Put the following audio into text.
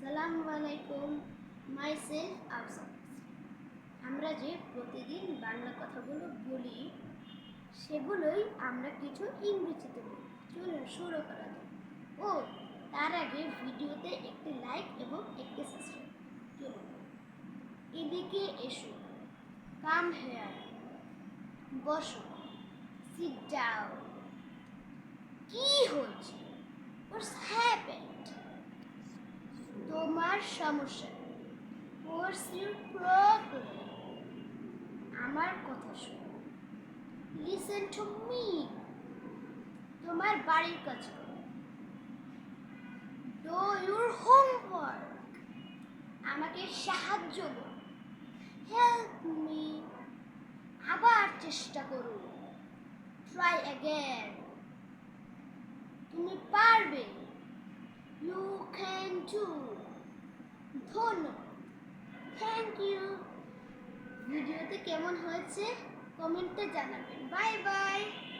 আসসালামু আলাইকুম মাইসেলফ আফসান। আমরা যে প্রতিদিন বাংলা কথাগুলো বলি সেগুলোই আমরা কিছু ইংরেজিতে বলি। চলুন শুরু করা যাক। ও তার আগে ভিডিওতে একটি লাইক এবং একটি সাবস্ক্রাইব। চলুন এদিকে এসো, কাম হেয়ার, বসো, সিট ডাউন। কি হয়েছে? হোয়াটস হ্যাপেন্ড? তোমার সমস্যা, হোয়াটস ইউর প্রবলেম? আমার কথা শোনো, লিসেন টু মি। তোমার বাড়ির কাজ করো, ডু ইউর হোমওয়ার্ক। আমাকে সাহায্য করো, হেল্প মি। আবার চেষ্টা করো, ট্রাই অ্যাগেন। তুমি পারবে, ইউ ক্যান ডু। ধন্যবাদ, থ্যাংক ইউ। ভিডিওতে কেমন হয়েছে কমেন্টে জানাবেন। Bye bye.